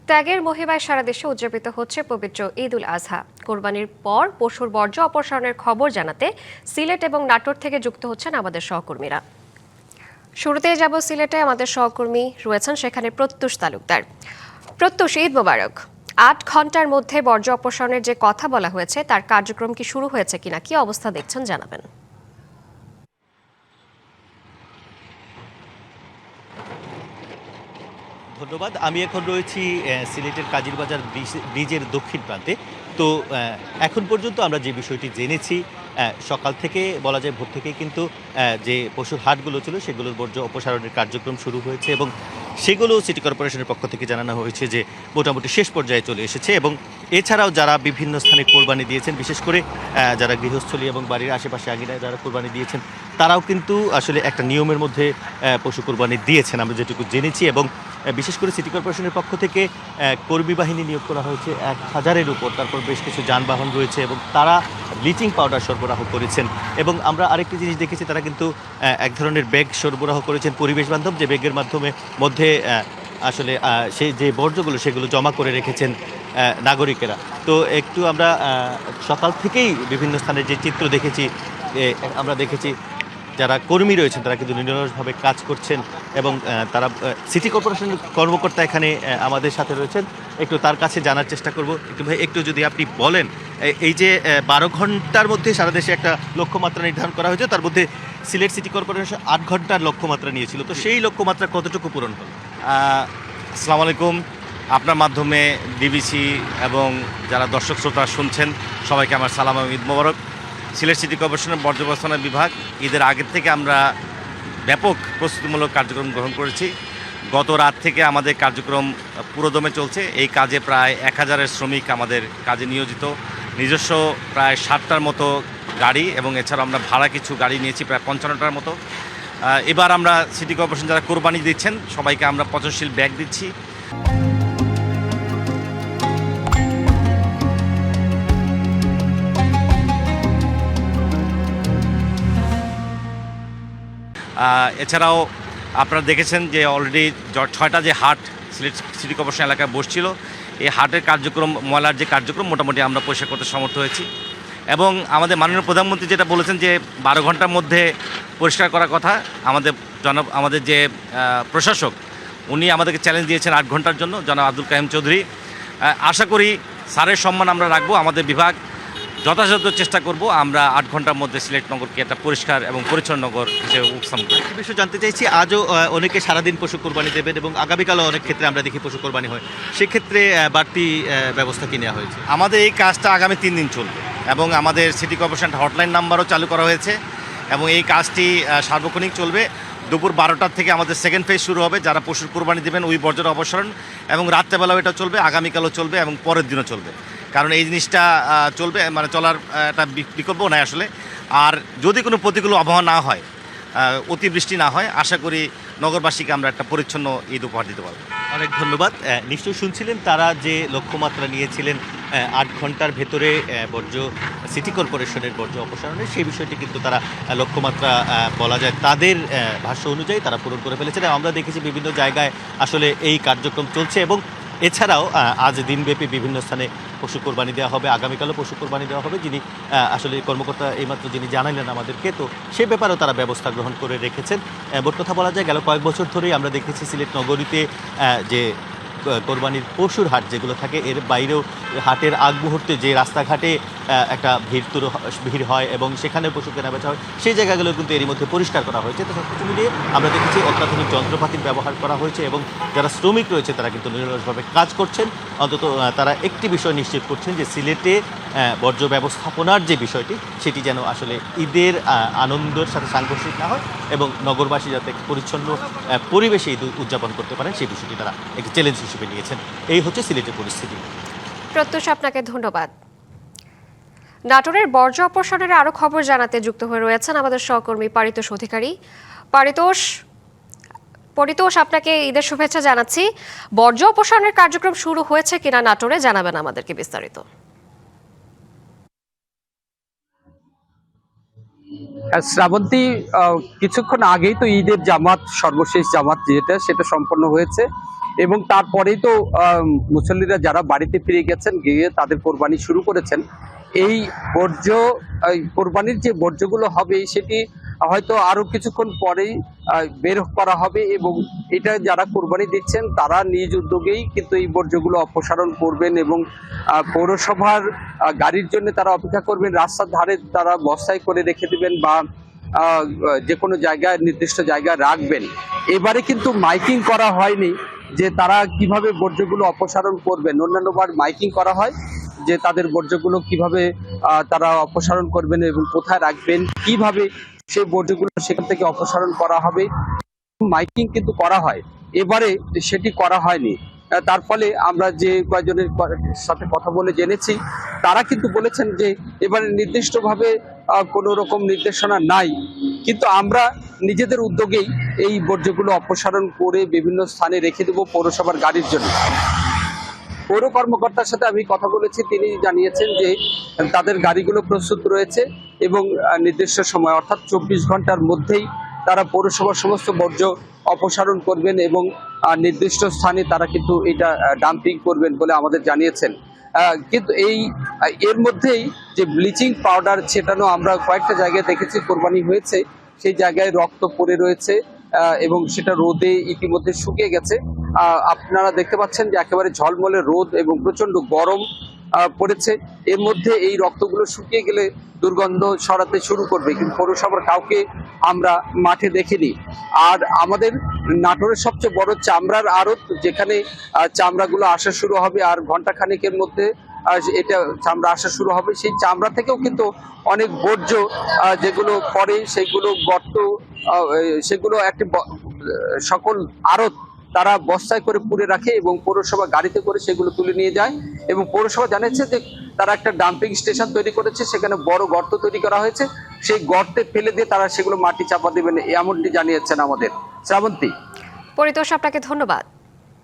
ত্যাগের মহিমায় সারা দেশে উদযাপিত হচ্ছে পবিত্র ঈদ উল আজহা। কোরবানির পর পশুর বর্জ্য অপসারণের খবর জানাতে সিলেট এবং নাটোর থেকে যুক্ত হচ্ছেন আমাদের সহকর্মীরা। শুরুতেই যাব সিলেটে, আমাদের সহকর্মী রয়েছেন সেখানে প্রত্যুষ তালুকদার। প্রত্যুষ, ঈদ মোবারক। ৮ ঘন্টার মধ্যে বর্জ্য অপসারণের যে কথা বলা হয়েছে তার কার্যক্রম কি শুরু হয়েছে কিনা, কি অবস্থা দেখছেন জানাবেন। ধন্যবাদ। আমি এখন রয়েছি সিলেটের কাজিরবাজার ব্রিজের দক্ষিণ প্রান্তে। তো এখন পর্যন্ত আমরা যে বিষয়টি জেনেছি, সকাল থেকে বলা যায় ভোর থেকে কিন্তু যে পশুর হাটগুলো ছিল সেগুলোর বর্জ্য অপসারণের কার্যক্রম শুরু হয়েছে এবং সেগুলো সিটি কর্পোরেশনের পক্ষ থেকে জানানো হয়েছে যে মোটামুটি শেষ পর্যায়ে চলে এসেছে। এবং এছাড়াও যারা বিভিন্ন স্থানে কোরবানি দিয়েছেন, বিশেষ করে যারা গৃহস্থলী এবং বাড়ির আশেপাশে আঙিনায় যারা কোরবানি দিয়েছেন, তারাও কিন্তু আসলে একটা নিয়মের মধ্যে পশু কোরবানি দিয়েছেন আমরা যেটুকু জেনেছি। এবং বিশেষ করে সিটি কর্পোরেশনের পক্ষ থেকে কর্মী বাহিনী নিয়োগ করা হয়েছে 1000-এর উপর। তারপর বেশ কিছু যানবাহন রয়েছে এবং তারা ব্লিচিং পাউডার সরবরাহ করেছেন। এবং আমরা আরেকটি জিনিস দেখেছি, তারা কিন্তু এক ধরনের ব্যাগ সরবরাহ করেছেন পরিবেশ বান্ধব, যে ব্যাগের মধ্যে আসলে সেই যে বর্জ্যগুলো সেগুলো জমা করে রেখেছেন নাগরিকেরা। তো একটু আমরা সকাল থেকেই বিভিন্ন স্থানের যে চিত্র দেখেছি, আমরা দেখেছি যারা কর্মী রয়েছেন তারা কিন্তু নিরলসভাবে কাজ করছেন এবং তারা সিটি কর্পোরেশনের কর্মকর্তা এখানে আমাদের সাথে রয়েছেন। একটু তার কাছে জানার চেষ্টা করব। একটু ভাই, একটু যদি আপনি বলেন, এই যে 12 ঘন্টার মধ্যে সারা দেশে একটা লক্ষ্যমাত্রা নির্ধারণ করা হয়েছে, তার মধ্যে সিলেট সিটি কর্পোরেশন 8 ঘন্টার লক্ষ্যমাত্রা নিয়েছিল, তো সেই লক্ষ্যমাত্রা কতটুকু পূরণ হল? আসসালামু আলাইকুম। আপনার মাধ্যমে ডিবিসি এবং যারা দর্শক শ্রোতা শুনছেন সবাইকে আমার সালাম এবং ঈদ মোবারক। সিলেট সিটি কর্পোরেশনের বর্জ্য ব্যবস্থাপনা বিভাগ ঈদের আগের থেকে আমরা ব্যাপক প্রস্তুতিমূলক কার্যক্রম গ্রহণ করেছি। গত রাত থেকে আমাদের কার্যক্রম পুরোদমে চলছে। এই কাজে প্রায় 1000-এর শ্রমিক আমাদের কাজে নিয়োজিত, নিজস্ব প্রায় 60টার মতো গাড়ি এবং এছাড়া আমরা ভাড়া কিছু গাড়ি নিয়েছি প্রায় 55টার মতো। এবার আমরা সিটি কর্পোরেশন যারা কোরবানি দিচ্ছেন সবাইকে আমরা পচনশীল ব্যাগ দিচ্ছি। এছাড়াও আপনারা দেখেছেন যে অলরেডি 6টা যে হাট সিলেট সিটি কর্পোরেশন এলাকায় বসছিল, এই হাটের কার্যক্রম, ময়লার যে কার্যক্রম মোটামুটি আমরা পরিষ্কার করতে সমর্থ হয়েছি। এবং আমাদের মাননীয় প্রধানমন্ত্রী যেটা বলেছেন যে 12 ঘন্টার মধ্যে পরিষ্কার করার কথা, আমাদের যে প্রশাসক উনি আমাদেরকে চ্যালেঞ্জ দিয়েছেন 8 ঘন্টার জন্য, জনাব আব্দুল কাইম চৌধুরী। আশা করি স্যারের সম্মান আমরা রাখবো, আমাদের বিভাগ যথাযথ চেষ্টা করব আমরা 8 ঘন্টার মধ্যে সিলেট নগরকে একটা পরিষ্কার এবং পরিচ্ছন্ন নগর হিসেবে উপস্থাপন করি। একটি বিষয় জানতে চাইছি, আজও অনেকে সারাদিন পশু কোরবানি দেবেন এবং আগামীকালও অনেক ক্ষেত্রে আমরা দেখি পশু কোরবানি হয়, সেক্ষেত্রে বাড়তি ব্যবস্থা কি নেওয়া হয়েছে? আমাদের এই কাজটা আগামী 3 দিন চলবে এবং আমাদের সিটি কর্পোরেশন হটলাইন নাম্বারও চালু করা হয়েছে এবং এই কাজটি সার্বক্ষণিক চলবে। দুপুর 12টার থেকে আমাদের সেকেন্ড ফেজ শুরু হবে, যারা পশুর কোরবানি দেবেন ওই বর্জ্য অপসারণ, এবং রাত্রেবেলাও এটা চলবে, আগামীকালও চলবে এবং পরের দিনও চলবে। কারণ এই জিনিসটা চলবে, মানে চলার একটা বিকল্প নাই আসলে। আর যদি কোনো প্রতিকূল আবহাওয়া না হয়, অতিবৃষ্টি না হয়, আশা করি নগরবাসীকে আমরা একটা পরিচ্ছন্ন ঈদ উপহার দিতে পারবো। অনেক ধন্যবাদ। নিশ্চয়ই শুনছিলেন তারা যে লক্ষ্যমাত্রা নিয়েছিলেন 8 ঘন্টার ভেতরে বর্জ্য সিটি কর্পোরেশনের বর্জ্য অপসারণের, সেই বিষয়টি কিন্তু তারা লক্ষ্যমাত্রা বলা যায় তাদের ভাষ্য অনুযায়ী তারা পূরণ করে ফেলেছেন। আমরা দেখেছি বিভিন্ন জায়গায় আসলে এই কার্যক্রম চলছে এবং এছাড়াও আজ দিনব্যাপী বিভিন্ন স্থানে পশু কোরবানি দেওয়া হবে, আগামীকালও পশু কোরবানি দেওয়া হবে। যিনি আসলে কর্মকর্তা এইমাত্র যিনি জানাইলেন আমাদেরকে, তো সে ব্যাপারেও তারা ব্যবস্থা গ্রহণ করে রেখেছেন। মোট কথা বলা যায় গেল কয়েক বছর ধরেই আমরা দেখেছি সিলেট নগরীতে যে কোরবানির পশুর হাট যেগুলো থাকে, এর বাইরেও হাটের আগ মুহূর্তে যে রাস্তাঘাটে একটা ভিড় হয় এবং সেখানে পশু কেনাবেচা হয়, সেই জায়গাগুলো কিন্তু এরই মধ্যে পরিষ্কার করা হয়েছে। তো সব কিছু মিলিয়ে আমরা দেখেছি অত্যাধুনিক যন্ত্রপাতির ব্যবহার করা হয়েছে এবং যারা শ্রমিক রয়েছে তারা কিন্তু নিরলসভাবে কাজ করছেন। অন্তত তারা একটি বিষয় নিশ্চিত করছেন যে সিলেটে বর্জ্য ব্যবস্থাপনার যে বিষয়টি সেটি যেন আসলে ঈদের আনন্দের সাথে সাংঘর্ষিক না হয় এবং নগরবাসী যাতে পরিচ্ছন্ন পরিবেশে ঈদ উদযাপন করতে পারেন, সেই বিষয়টি তারা একটি চ্যালেঞ্জ হিসেবে নিয়েছেন। এই হচ্ছে সিলেটের পরিস্থিতি। প্রত্যুষ, আপনাকে ধন্যবাদ। নাটোরের বর্জ্য অপসারণের আরো খবর জানাতে যুক্ত হয়ে রয়েছেন আমাদের সহকর্মী পারিতোষ অধিকারী। পরিতোষ, আপনাকে ঈদের শুভেচ্ছা জানাচ্ছি। বর্জ্য অপসারণের কার্যক্রম শুরু হয়েছে কিনা নাটোরে জানাবেন আমাদেরকে বিস্তারিত। শ্রাবন্তী, কিছুক্ষণ আগেই তো ঈদের জামাত, সর্বশেষ জামাত যেটা সেটা সম্পন্ন হয়েছে এবং তারপরেই তো মুসল্লিরা যারা বাড়িতে ফিরে গেছেন, গিয়ে তাদের কোরবানি শুরু করেছেন। এই বর্জ্য কোরবানির যে বর্জ্যগুলো হবে সেটি হয়তো আরো কিছুক্ষণ পরেই বের করা হবে, এবং এটা যারা কোরবানি দিচ্ছেন তারা নিজ উদ্যোগেই কিন্তু এই বর্জ্যগুলো অপসারণ করবেন, এবং পৌরসভার গাড়ির জন্য তারা অপেক্ষা করবেন, রাস্তার ধারে তারা বস্তায় করে রেখে দিবেন বা যে কোনো জায়গায় নির্দিষ্ট জায়গায় রাখবেন। এবারে কিন্তু মাইকিং করা হয়নি যে তারা কিভাবে বর্জ্যগুলো অপসারণ করবেন। অন্যান্যবার মাইকিং করা হয় যে তাদের বর্জ্যগুলো কিভাবে তারা অপসারণ করবেন এবং কোথায় রাখবেন, কিভাবে সেই বর্জ্যগুলো সেখান থেকে অপসারণ করা হবে, মাইকিং কিন্তু করা হয়। এবারে সেটি করা হয়নি। তার ফলে আমরা যে কয়েকজনের সাথে কথা বলে জেনেছি, তারা কিন্তু বলেছেন যে এবারে নির্দিষ্টভাবে কোনো রকম নির্দেশনা নাই, কিন্তু আমরা নিজেদের উদ্যোগেই এই বর্জ্যগুলো অপসারণ করে বিভিন্ন স্থানে রেখে দেবো পৌরসভার গাড়ির জন্য। পৌর কর্মকর্তার সাথে আমি কথা বলেছি, তিনি জানিয়েছেন যে তাদের গাড়িগুলো প্রস্তুত রয়েছে এবং নির্দিষ্ট সময় অর্থাৎ 24 ঘন্টার মধ্যেই তারা পৌরসভার সমস্ত বর্জ্য অপসারণ করবেন এবং নির্দিষ্ট স্থানে তারা কিন্তু এটা ডাম্পিং করবেন বলে আমাদের জানিয়েছেন। কিন্তু এর মধ্যেই যে ব্লিচিং পাউডার ছেটানো আমরা কয়েকটা জায়গায় দেখেছি, কোরবানি হয়েছে সেই জায়গায় রক্ত পড়ে রয়েছে এবং সেটা রোদে ইতিমধ্যে শুকিয়ে গেছে। আপনারা দেখতে পাচ্ছেন যে একেবারে ঝলমলে রোদ এবং প্রচন্ড গরম পড়েছে। এর মধ্যে এই রক্তগুলো শুকিয়ে গেলে দুর্গন্ধ ছড়াতে শুরু করবে, কিন্তু পৌরসভার কাউকে আমরা মাঠে দেখিনি। আর আমাদের নাটোরের সবচেয়ে বড় চামড়ার আড়ত, যেখানে চামড়াগুলো আসা শুরু হবে আর ঘন্টা খানেকের মধ্যে এটা চামড়া আসা শুরু হবে, সেই চামড়া থেকেও কিন্তু অনেক বর্জ্য যেগুলো পড়ে সেগুলো গর্ত, সেগুলো একটি সকল আড়ত তারা বস্তায় করে পুড়ে রাখে এবং পৌরসভা গাড়িতে করে সেগুলো তুলে নিয়ে যায়। এবং পৌরসভা জানিয়েছে যে তারা একটা ডাম্পিং স্টেশন তৈরি করেছে, সেখানে বড় গর্ত তৈরি করা হয়েছে, সেই গর্তে ফেলে দিয়ে তারা সেগুলো মাটি চাপা দেবেন, এমনটি জানিয়েছেন আমাদের। শ্রাবন্তী। পরিতোষ, আপনাকে ধন্যবাদ।